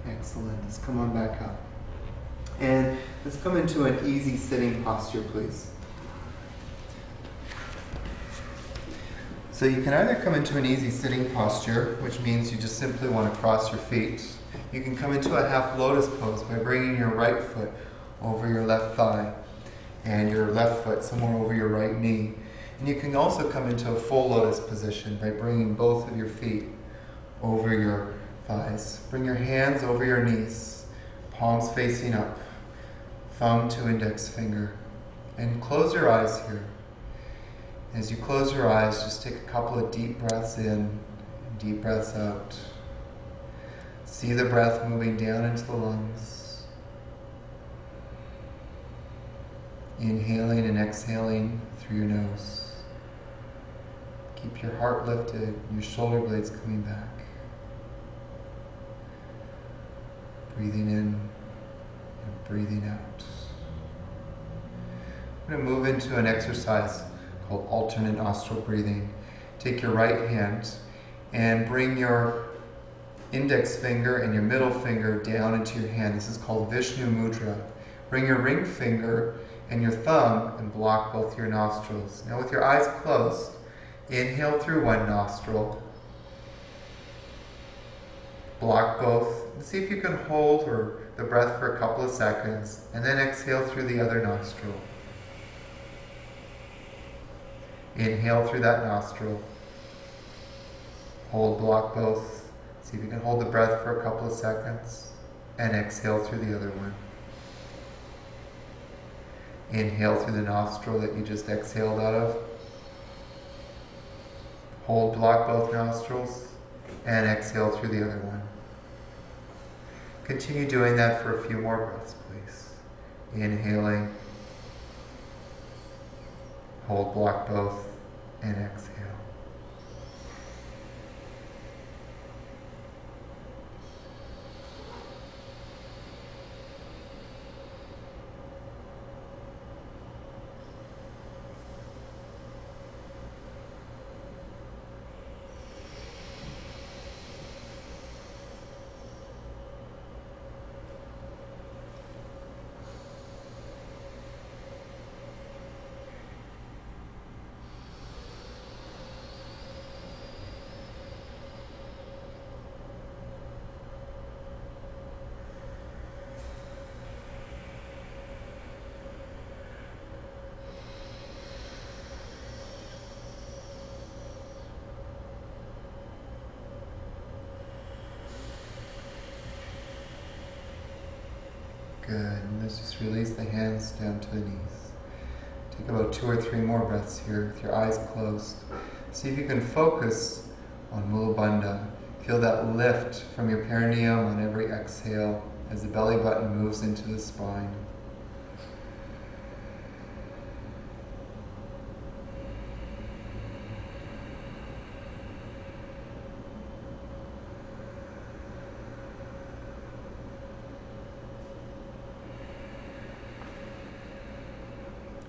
Excellent. Let's come on back up. And let's come into an easy sitting posture, please. So you can either come into an easy sitting posture, which means you just simply want to cross your feet. You can come into a half lotus pose by bringing your right foot over your left thigh and your left foot somewhere over your right knee. And you can also come into a full lotus position by bringing both of your feet over your thighs. Bring your hands over your knees, palms facing up, thumb to index finger. And close your eyes here. As you close your eyes, just take a couple of deep breaths in and deep breaths out. See the breath moving down into the lungs. Inhaling and exhaling through your nose. Keep your heart lifted and your shoulder blades coming back. Breathing in and breathing out. I'm going to move into an exercise called alternate nostril breathing. Take your right hand and bring your index finger and your middle finger down into your hand. This is called Vishnu Mudra. Bring your ring finger and your thumb and block both your nostrils. Now with your eyes closed, inhale through one nostril Block both. See if you can hold the breath for a couple of seconds, and then exhale through the other nostril. Inhale through that nostril. Hold, block both. See if you can hold the breath for a couple of seconds, and exhale through the other one. Inhale through the nostril that you just exhaled out of. Hold, block both nostrils, and exhale through the other one. Continue doing that for a few more breaths, please. Inhaling. Hold, block both, and exhale. Good, and let's just release the hands down to the knees. Take about 2 or 3 more breaths here with your eyes closed. See if you can focus on Mula Bandha. Feel that lift from your perineum on every exhale as the belly button moves into the spine.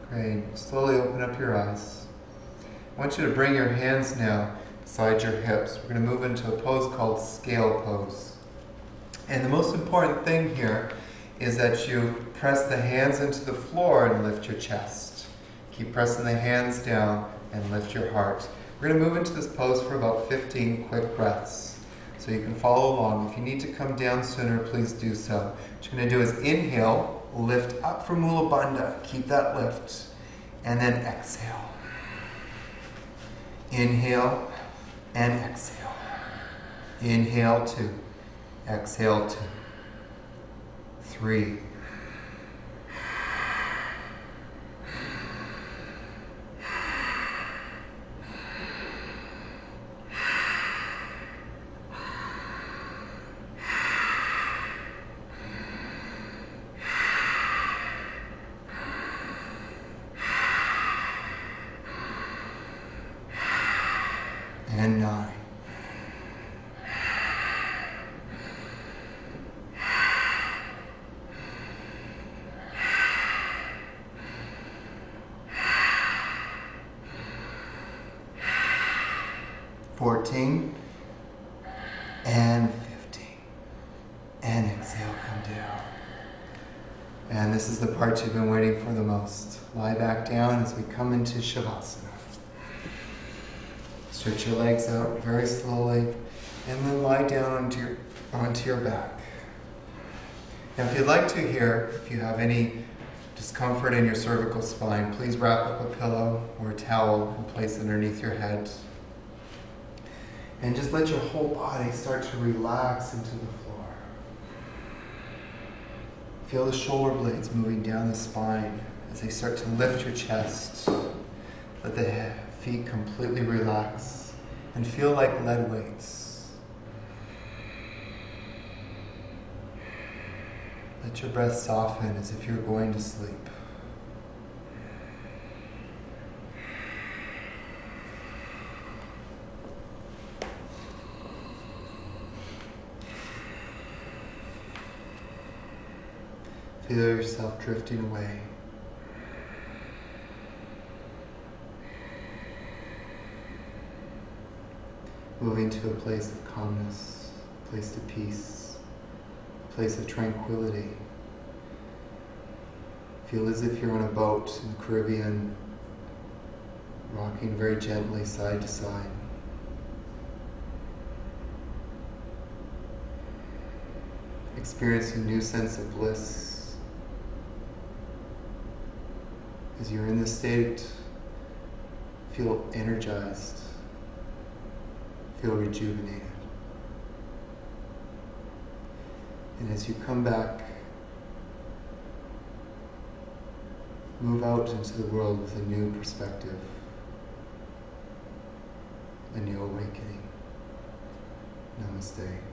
Great. Slowly open up your eyes. I want you to bring your hands now beside your hips. We're going to move into a pose called scale pose. And the most important thing here is that you press the hands into the floor and lift your chest. Keep pressing the hands down and lift your heart. We're going to move into this pose for about 15 quick breaths. So you can follow along. If you need to come down sooner, please do so. What you're going to do is inhale. Lift up from Mula Bandha. Keep that lift. And then exhale. Inhale and exhale. Inhale 2. Exhale 2. 3. 9. 14 and 15. And exhale, come down. And this is the part you've been waiting for the most. Lie back down as we come into Shavasana. Stretch your legs out very slowly, and then lie down onto your back. Now, if you'd like to here, if you have any discomfort in your cervical spine, please wrap up a pillow or a towel and place it underneath your head. And just let your whole body start to relax into the floor. Feel the shoulder blades moving down the spine as they start to lift your chest. Let the feet completely relax and feel like lead weights. Let your breath soften as if you're going to sleep. Feel yourself drifting away. Moving to a place of calmness, a place of peace, a place of tranquility. Feel as if you're on a boat in the Caribbean, rocking very gently side to side. experience a new sense of bliss. As you're in this state, feel energized, feel rejuvenated. And as you come back, move out into the world with a new perspective, a new awakening. Namaste.